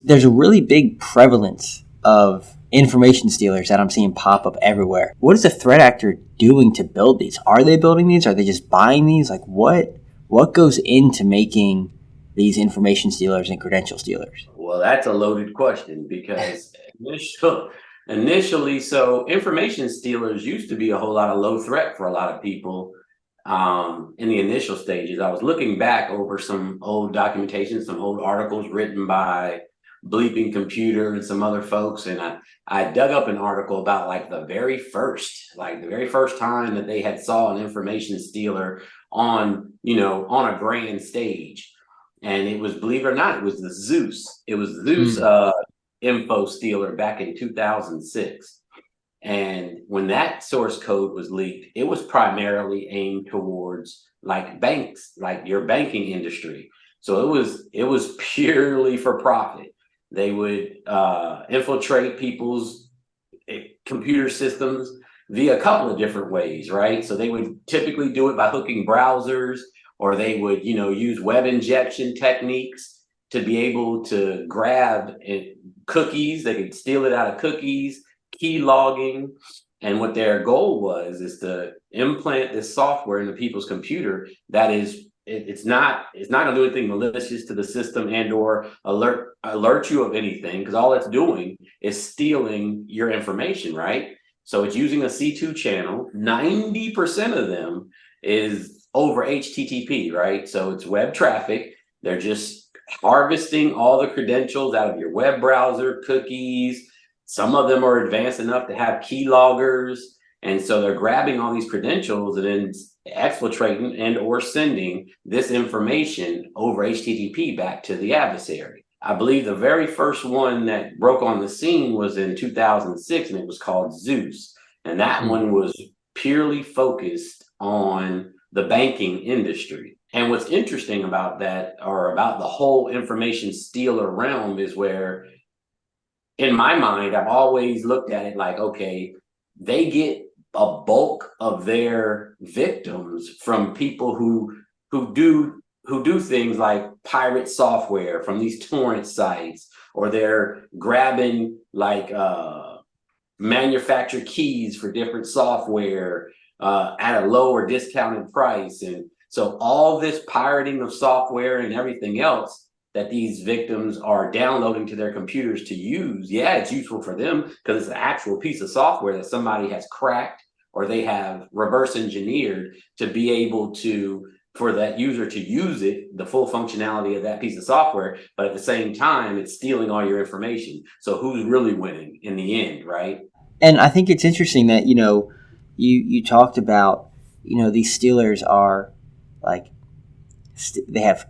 There's a really big prevalence of information stealers that I'm seeing pop up everywhere. What is the threat actor doing to build these? Are they building these? Are they just buying these? Like what goes into making these information stealers and credential stealers? Well, that's a loaded question because initially, so information stealers used to be a whole lot of low threat for a lot of people in the initial stages. I was looking back over some old documentation, some old articles written by Bleeping Computer and some other folks, and I dug up an article about like the very first time that they had saw an information stealer on on a grand stage. And it was, believe it or not, it was the Zeus. It was Zeus Mm. info stealer back in 2006. And when that source code was leaked, it was primarily aimed towards like banks, like your banking industry. So it was purely for profit. They would infiltrate people's computer systems via a couple of different ways, right? So they would typically do it by hooking browsers, or they would, use web injection techniques to be able to grab cookies. They could steal it out of cookies, key logging. And what their goal was is to implant this software into people's computer that is it's not going to do anything malicious to the system and or alert you of anything, because all it's doing is stealing your information, right? So it's using a C2 channel. 90% of them is over HTTP, right? So it's web traffic. They're just harvesting all the credentials out of your web browser, cookies. Some of them are advanced enough to have keyloggers. And so they're grabbing all these credentials and then exfiltrating and or sending this information over HTTP back to the adversary. I believe the very first one that broke on the scene was in 2006, and it was called Zeus. And that one was purely focused on the banking industry. And what's interesting about that, or about the whole information stealer realm, is where, in my mind, I've always looked at it like, okay, they get a bulk of their victims from people who do things like pirate software from these torrent sites, or they're grabbing like manufactured keys for different software at a lower discounted price. And so all this pirating of software and everything else that these victims are downloading to their computers to use, yeah, it's useful for them because it's an actual piece of software that somebody has cracked or they have reverse engineered to be able to, for that user to use it, the full functionality of that piece of software. But at the same time, it's stealing all your information. So who's really winning in the end, right? And I think it's interesting that, you talked about, these stealers are like, they have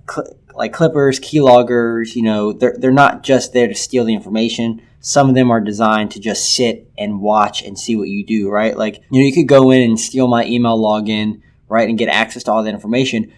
like clippers, keyloggers, they're not just there to steal the information. Some of them are designed to just sit and watch and see what you do, right? Like, you could go in and steal my email login, right, and get access to all the information.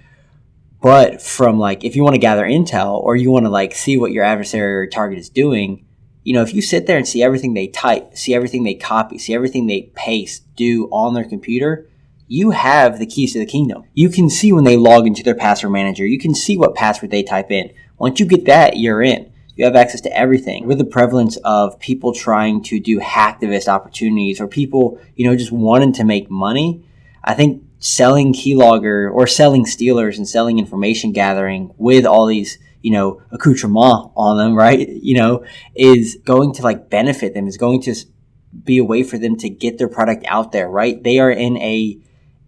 But from like, if you want to gather intel or you want to like see what your adversary or target is doing, if you sit there and see everything they type, see everything they copy, see everything they paste, do on their computer, you have the keys to the kingdom. You can see when they log into their password manager. You can see what password they type in. Once you get that, you're in. You have access to everything. With the prevalence of people trying to do hacktivist opportunities, or people, just wanting to make money, I think selling keylogger or selling stealers and selling information gathering with all these, accoutrements on them, right, is going to like benefit them, is going to be a way for them to get their product out there, right? They are in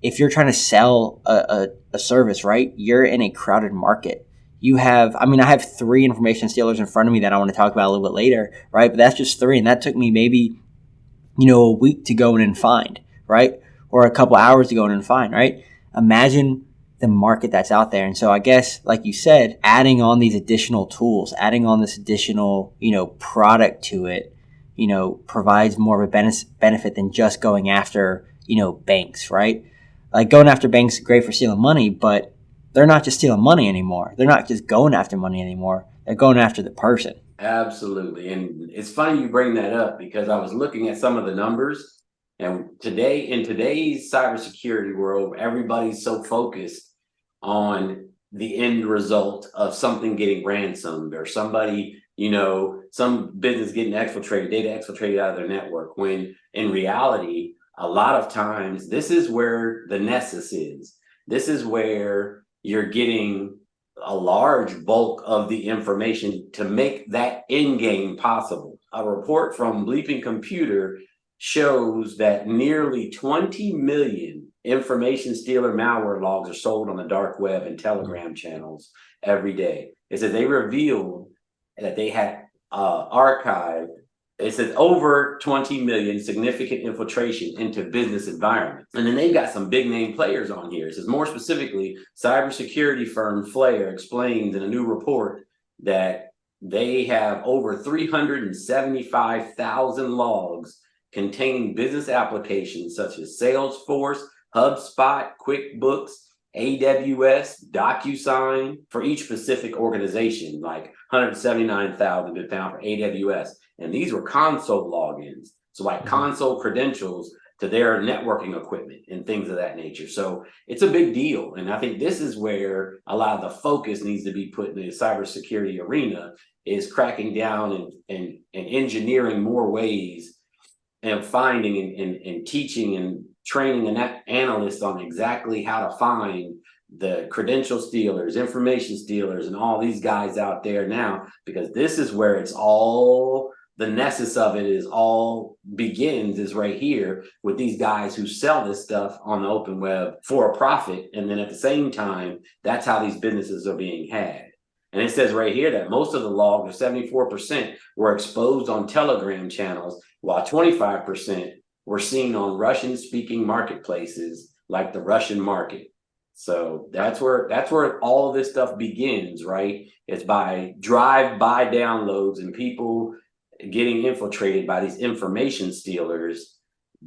if you're trying to sell a service, right, you're in a crowded market. I have 3 information stealers in front of me that I want to talk about a little bit later, right? But that's just 3. And that took me maybe, a week to go in and find, right? Or a couple hours to go in and find, right? Imagine the market that's out there. And so I guess, like you said, adding on these additional tools, adding on this additional, product to it, provides more of a benefit than just going after, banks, right? Like, going after banks is great for stealing money, but they're not just stealing money anymore. They're not just going after money anymore. They're going after the person. Absolutely. And it's funny you bring that up, because I was looking at some of the numbers, and in today's cybersecurity world, everybody's so focused on the end result of something getting ransomed or somebody some business getting exfiltrated, data exfiltrated out of their network, when in reality, a lot of times this is where the nessus is. This is where you're getting a large bulk of the information to make that end game possible. A report from Bleeping Computer shows that nearly 20 million information stealer malware logs are sold on the dark web and Telegram channels every day. It says they revealed that they had archived, it says over 20 million significant infiltration into business environments. And then they've got some big name players on here. It says more specifically, cybersecurity firm Flare explains in a new report that they have over 375,000 logs containing business applications such as Salesforce, HubSpot, QuickBooks, AWS, DocuSign for each specific organization, like 179,000 been found for AWS. And these were console logins. So like console credentials to their networking equipment and things of that nature. So it's a big deal. And I think this is where a lot of the focus needs to be put in the cybersecurity arena, is cracking down and engineering more ways and finding and teaching and training an analyst on exactly how to find the credential stealers, information stealers, and all these guys out there now, because this is where it's all, the nessus of it is all begins is right here with these guys who sell this stuff on the open web for a profit. And then at the same time, that's how these businesses are being had. And it says right here that most of the logs, or 74%, were exposed on Telegram channels, while 25% were seen on Russian-speaking marketplaces like the Russian market. So that's where all of this stuff begins, right? It's by drive-by downloads and people getting infiltrated by these information stealers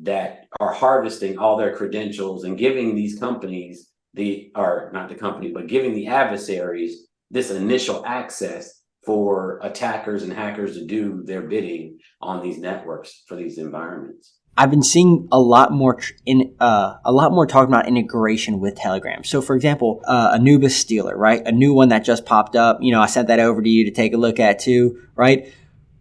that are harvesting all their credentials and giving these companies giving the adversaries this initial access for attackers and hackers to do their bidding on these networks for these environments. I've been seeing a lot more talking about integration with Telegram. So, for example, Anubis Stealer, right? A new one that just popped up. I sent that over to you to take a look at too, right?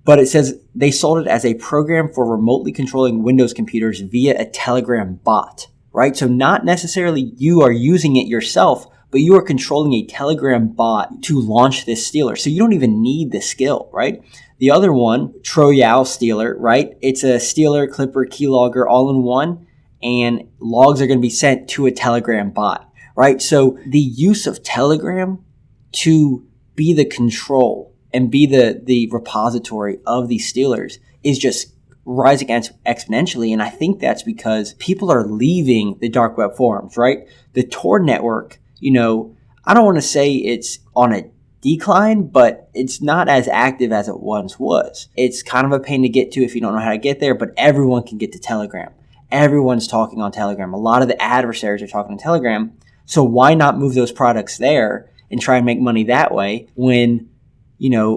But it says they sold it as a program for remotely controlling Windows computers via a Telegram bot, right? So not necessarily you are using it yourself, but you are controlling a Telegram bot to launch this stealer. So you don't even need the skill, right? The other one, Troyal Stealer, right? It's a stealer, clipper, keylogger all in one, and logs are going to be sent to a Telegram bot, right? So the use of Telegram to be the control and be the repository of these stealers is just rising exponentially. And I think that's because people are leaving the dark web forums, right? The Tor network, I don't want to say it's on a decline, but it's not as active as it once was. It's kind of a pain to get to if you don't know how to get there, but everyone can get to Telegram. Everyone's talking on Telegram. A lot of the adversaries are talking on Telegram. So why not move those products there and try and make money that way when,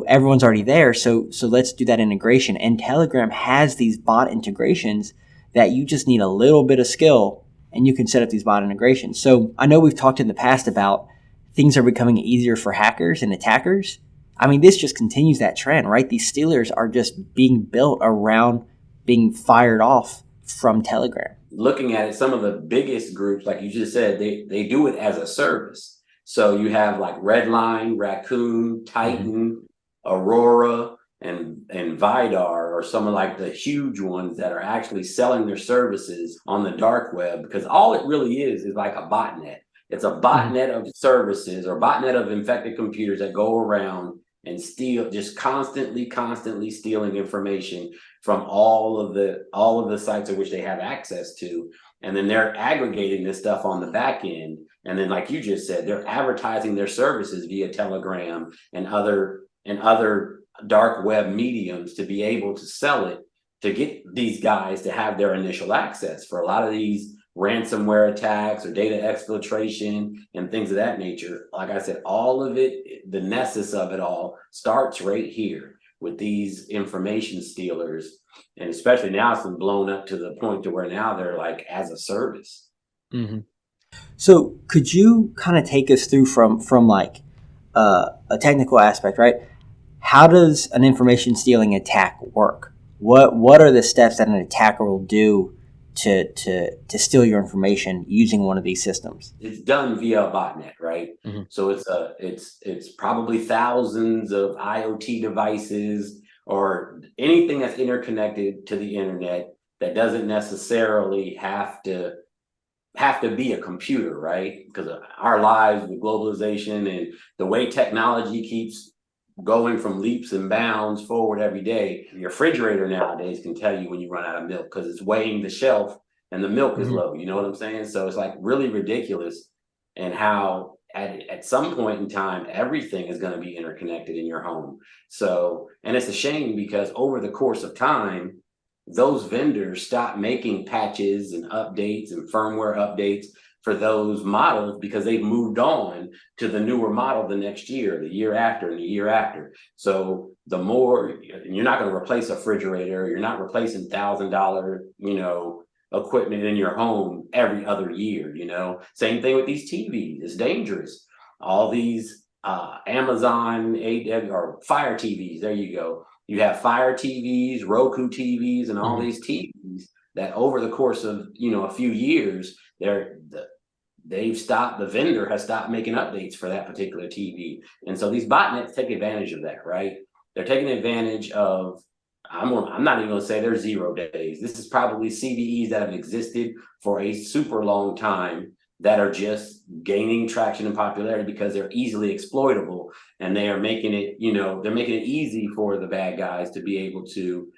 everyone's already there? So let's do that integration. And Telegram has these bot integrations that you just need a little bit of skill and you can set up these bot integrations. So I know we've talked in the past about things are becoming easier for hackers and attackers. I mean, this just continues that trend, right? These stealers are just being built around being fired off from Telegram. Looking at it, some of the biggest groups, like you just said, they do it as a service. So you have like Redline, Raccoon, Titan, Aurora, and Vidar, or some of like the huge ones that are actually selling their services on the dark web, because all it really is like a botnet. It's a botnet of services or botnet of infected computers that go around and steal, just constantly stealing information from all of the sites of which they have access to. And then they're aggregating this stuff on the back end. And then, like you just said, they're advertising their services via Telegram and other dark web mediums to be able to sell it, to get these guys to have their initial access for a lot of these ransomware attacks or data exfiltration and things of that nature. Like I said, all of it, the nessus of it all starts right here with these information stealers. And especially now it's been blown up to the point to where now they're like as a service. Mm-hmm. So could you kind of take us through from like a technical aspect, right? how does an information stealing attack work? What are the steps that an attacker will do to steal your information using one of these systems? It's done via a botnet, right? Mm-hmm. So it's probably thousands of IoT devices or anything that's interconnected to the internet that doesn't necessarily have to be a computer, right? Because our lives with globalization and the way technology keeps going from leaps and bounds forward every day. Your refrigerator nowadays can tell you when you run out of milk because it's weighing the shelf and the milk is Mm-hmm. low. You know what I'm saying? So it's like really ridiculous, and how at some point in time everything is going to be interconnected in your home. So, and it's a shame because over the course of time, those vendors stop making patches and updates and firmware updates for those models because they've moved on to the newer model the next year, the year after, and the year after. So the more, you're not going to replace a refrigerator, you're not replacing $1,000, equipment in your home every other year. Same thing with these TVs. It's dangerous. All these Amazon or Fire TVs. There you go. You have Fire TVs, Roku TVs, and all these TVs that over the course of a few years, the vendor has stopped making updates for that particular TV. And so these botnets take advantage of that, right? They're taking advantage of, I'm not even going to say they're 0 days. This is probably CVEs that have existed for a super long time that are just gaining traction and popularity because they're easily exploitable, and they are making it, they're making it easy for the bad guys to be able to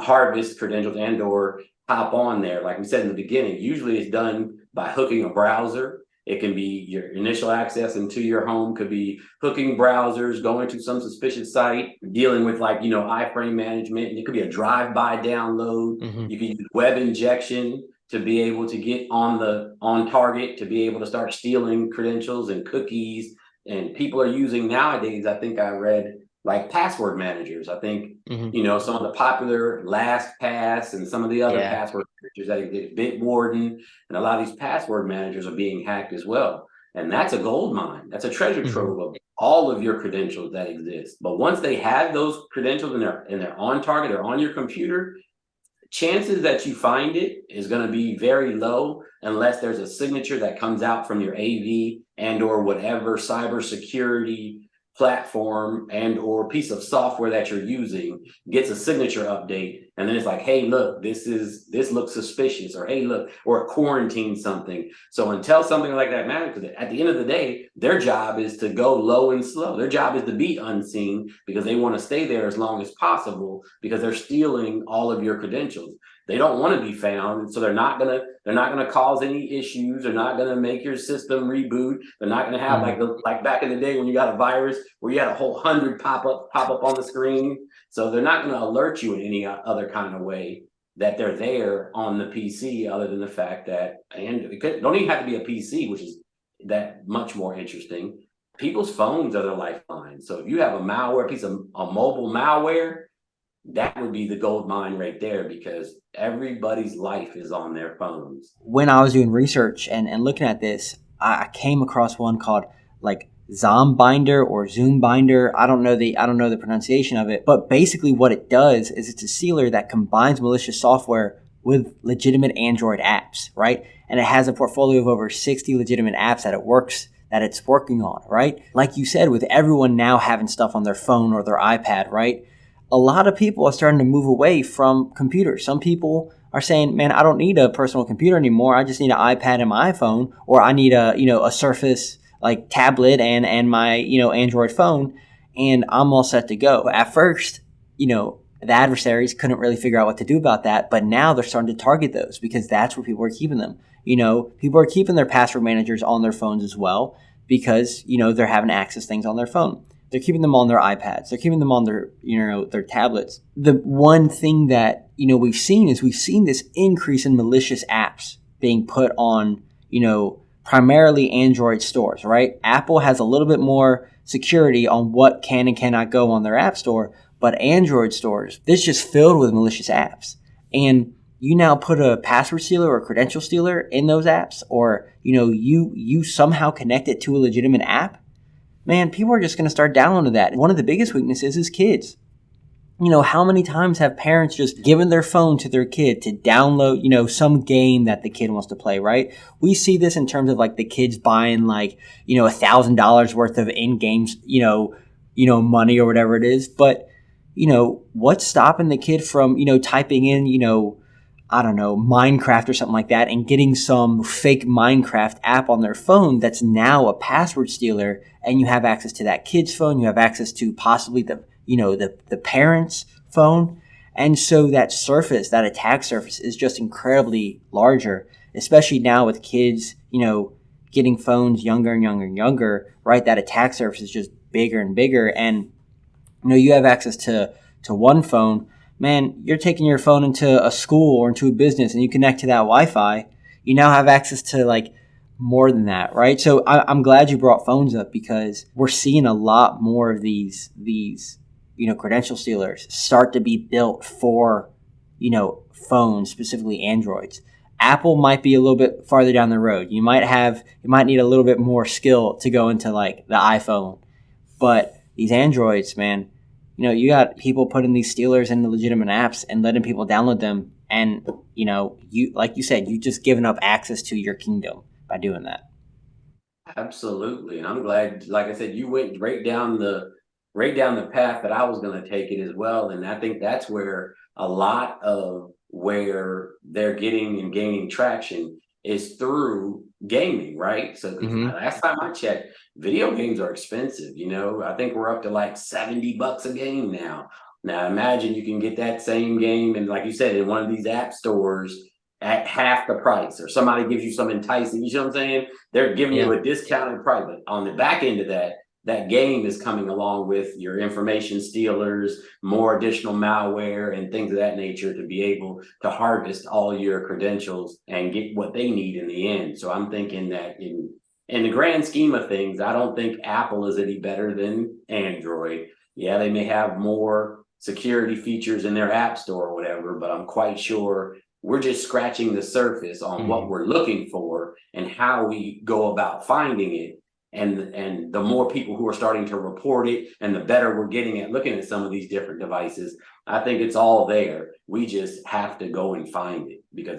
harvest credentials and or hop on there. Like we said in the beginning, usually it's done by hooking a browser. It can be your initial access into your home, could be hooking browsers, going to some suspicious site, dealing with iframe management. And it could be a drive-by download. Mm-hmm. You can use web injection to be able to get on target, to be able to start stealing credentials and cookies. And people are using nowadays, I think I read, like password managers. I think, some of the popular LastPass and some of the other password managers that exist, Bitwarden, and a lot of these password managers are being hacked as well. And that's a gold mine. That's a treasure trove of all of your credentials that exist. But once they have those credentials and they're on target or on your computer, chances that you find it is going to be very low unless there's a signature that comes out from your AV and or whatever cybersecurity platform and or piece of software that you're using gets a signature update, and then it's like, hey, look, this looks suspicious, or hey, look, or it quarantines something. So until something like that matters, because at the end of the day, their job is to go low and slow. Their job is to be unseen because they want to stay there as long as possible because they're stealing all of your credentials. They don't want to be found, so they're not gonna cause any issues. They're not gonna make your system reboot. They're not gonna have like back in the day when you got a virus where you had a whole 100 pop up on the screen. So they're not gonna alert you in any other kind of way that they're there on the PC, other than the fact that, and it don't even have to be a PC, which is that much more interesting. People's phones are their lifeline. So if you have a mobile malware, that would be the gold mine right there, because everybody's life is on their phones. When I was doing research and looking at this, I came across one called like Zombinder or Zoombinder. I don't know the pronunciation of it, but basically what it does is it's a sealer that combines malicious software with legitimate Android apps, right? And it has a portfolio of over 60 legitimate apps that it's working on, right? Like you said, with everyone now having stuff on their phone or their iPad, right? A lot of people are starting to move away from computers. Some people are saying, man, I don't need a personal computer anymore. I just need an iPad and my iPhone, or I need a Surface like tablet and my, Android phone, and I'm all set to go. At first, the adversaries couldn't really figure out what to do about that, but now they're starting to target those because that's where people are keeping them. People are keeping their password managers on their phones as well because, they're having to access things on their phone. They're keeping them on their iPads. They're keeping them on their tablets. The one thing that, we've seen this increase in malicious apps being put on, primarily Android stores, right? Apple has a little bit more security on what can and cannot go on their app store, but Android stores, it's just filled with malicious apps. And you now put a password stealer or a credential stealer in those apps, or, you somehow connect it to a legitimate app, man, people are just going to start downloading that. One of the biggest weaknesses is kids. How many times have parents just given their phone to their kid to download, some game that the kid wants to play, right? We see this in terms of like the kids buying like, $1,000 worth of in-game, money or whatever it is. But, what's stopping the kid from, typing in, I don't know, Minecraft or something like that and getting some fake Minecraft app on their phone that's now a password stealer, and you have access to that kid's phone, you have access to possibly the parent's phone. And so that attack surface is just incredibly larger, especially now with kids, getting phones younger and younger and younger, right? That attack surface is just bigger and bigger. And, you have access to one phone. Man, you're taking your phone into a school or into a business and you connect to that Wi-Fi, you now have access to like more than that, right? So I'm glad you brought phones up, because we're seeing a lot more of these credential stealers start to be built for, phones, specifically Androids. Apple might be a little bit farther down the road. You might need a little bit more skill to go into like the iPhone, but these Androids, man, you got people putting these stealers into legitimate apps and letting people download them. And, like you said, you just given up access to your kingdom by doing that. Absolutely. And I'm glad, like I said, you went right down the path that I was going to take it as well. And I think that's where a lot of where they're getting and gaining traction is through gaming, right? So last time I checked, video games are expensive. I think we're up to like $70 a game now. Now imagine you can get that same game, and like you said, in one of these app stores at half the price, or somebody gives you some enticing, you know what I'm saying? They're giving you a discounted price. But on the back end of that game is coming along with your information stealers, more additional malware and things of that nature to be able to harvest all your credentials and get what they need in the end. So I'm thinking that in the grand scheme of things, I don't think Apple is any better than Android. Yeah, they may have more security features in their app store or whatever, but I'm quite sure we're just scratching the surface on what we're looking for and how we go about finding it. And the more people who are starting to report it, and the better we're getting at looking at some of these different devices, I think it's all there. We just have to go and find it, because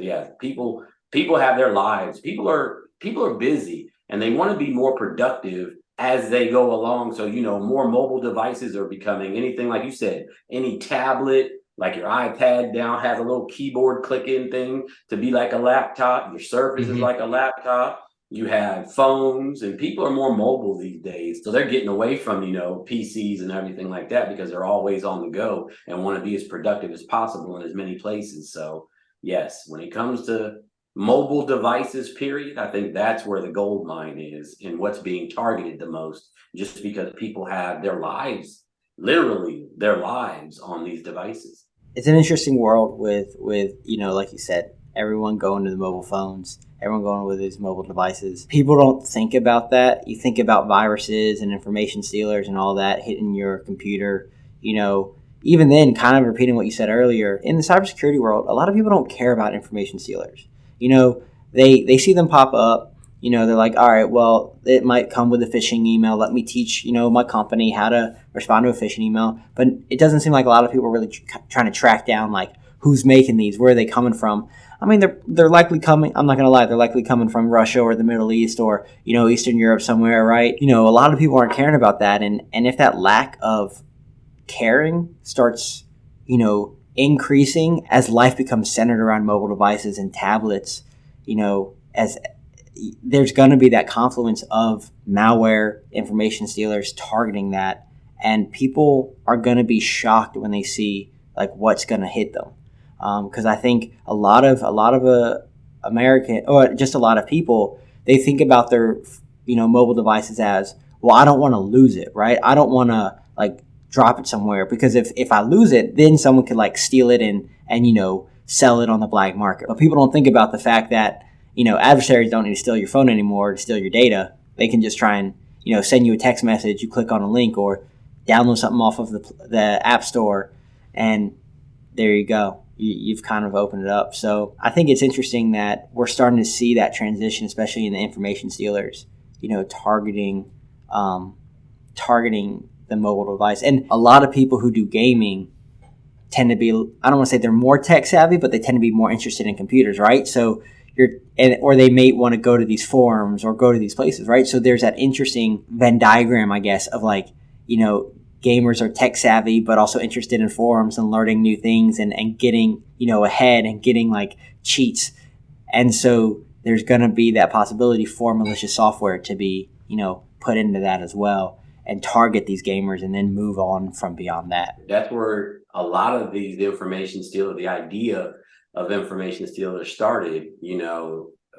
people have their lives. People are busy, and they want to be more productive as they go along. So, more mobile devices are becoming anything, like you said, any tablet, like your iPad now has a little keyboard click-in thing to be like a laptop. Your Surface is like a laptop. You have phones, and people are more mobile these days. So they're getting away from, PCs and everything like that, because they're always on the go and want to be as productive as possible in as many places. So yes, when it comes to mobile devices, period, I think that's where the gold mine is and what's being targeted the most, just because people have their lives, literally their lives, on these devices. It's an interesting world with like you said, everyone going to the mobile phones, everyone going with these mobile devices. People don't think about that. You think about viruses and information stealers and all that hitting your computer. Even then, kind of repeating what you said earlier, in the cybersecurity world, a lot of people don't care about information stealers. They see them pop up. They're like, all right, well, it might come with a phishing email. Let me teach, my company how to respond to a phishing email. But it doesn't seem like a lot of people are really trying to track down, like, who's making these, where are they coming from. I mean, they're likely coming, I'm not going to lie, they're likely coming from Russia or the Middle East or, Eastern Europe somewhere, right? A lot of people aren't caring about that. And if that lack of caring starts, increasing as life becomes centered around mobile devices and tablets, as there's going to be that confluence of malware, information stealers targeting that, and people are going to be shocked when they see like what's going to hit them. Because I think a lot of American, or just a lot of people, they think about their mobile devices as, well, I don't want to lose it, right? I don't want to like drop it somewhere, because if I lose it, then someone could like steal it and sell it on the black market. But people don't think about the fact that adversaries don't need to steal your phone anymore to steal your data. They can just try and send you a text message, you click on a link, or download something off of the app store, and there you go. You've kind of opened it up. So I think it's interesting that we're starting to see that transition, especially in the information stealers, targeting targeting the mobile device. And a lot of people who do gaming tend to be, I don't want to say they're more tech savvy, but they tend to be more interested in computers, right? So or they may want to go to these forums or go to these places, right? So there's that interesting Venn diagram, I guess, of like, gamers are tech savvy, but also interested in forums and learning new things and getting, ahead and getting like cheats. And so there's going to be that possibility for malicious software to be, put into that as well and target these gamers and then move on from beyond that. That's where a lot of these information stealers, the idea of information stealers started,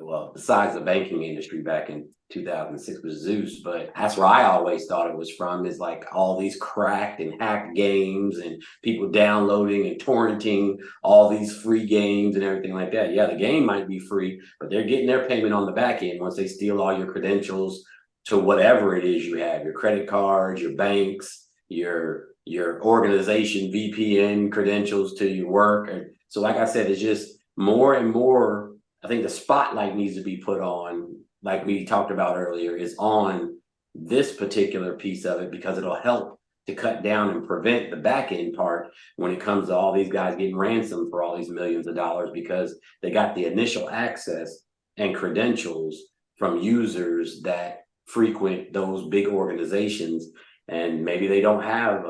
well, besides the banking industry back in 2006 was Zeus, but that's where I always thought it was from, is like all these cracked and hacked games and people downloading and torrenting all these free games and everything like that. Yeah, the game might be free, but they're getting their payment on the back end once they steal all your credentials to whatever it is you have, your credit cards, your banks, your organization VPN credentials to your work. And so like I said, it's just more and more, I think the spotlight needs to be put on, like we talked about earlier, is on this particular piece of it, because it'll help to cut down and prevent the back end part when it comes to all these guys getting ransomed for all these millions of dollars because they got the initial access and credentials from users that frequent those big organizations. And maybe they don't have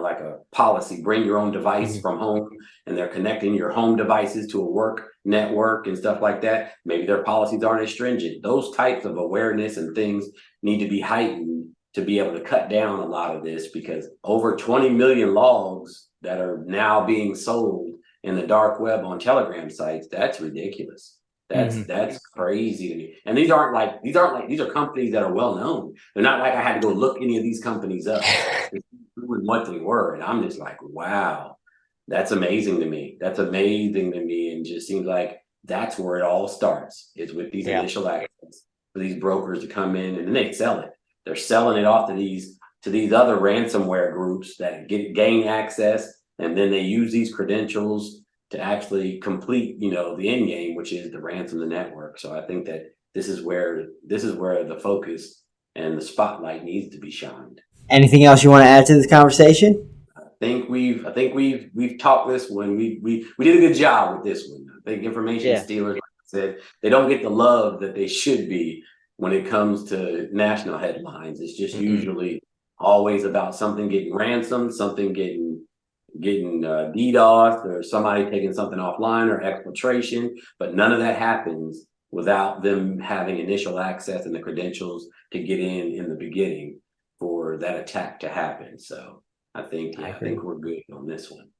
like a policy, bring your own device from home, and they're connecting your home devices to a work network and stuff like that. Maybe their policies aren't as stringent. Those types of awareness and things need to be heightened to be able to cut down a lot of this, because over 20 million logs that are now being sold in the dark web on Telegram sites, that's ridiculous. That's crazy to me. And these are companies that are well known. They're not like I had to go look any of these companies up what they were. And I'm just like, wow, that's amazing to me. That's amazing to me. And just seems like that's where it all starts, is with these initial access for these brokers to come in and then they sell it. They're selling it off to these other ransomware groups that gain access, and then they use these credentials to actually complete, the end game, which is to ransom the network. So I think that this is where the focus and the spotlight needs to be shined. Anything else you want to add to this conversation? I think we've talked this one. We did a good job with this one. I think information stealers, like I said, they don't get the love that they should be when it comes to national headlines. It's just usually always about something getting ransomed, something getting DDoS, or somebody taking something offline, or exploitation, but none of that happens without them having initial access and the credentials to get in the beginning for that attack to happen. So I think we're good on this one.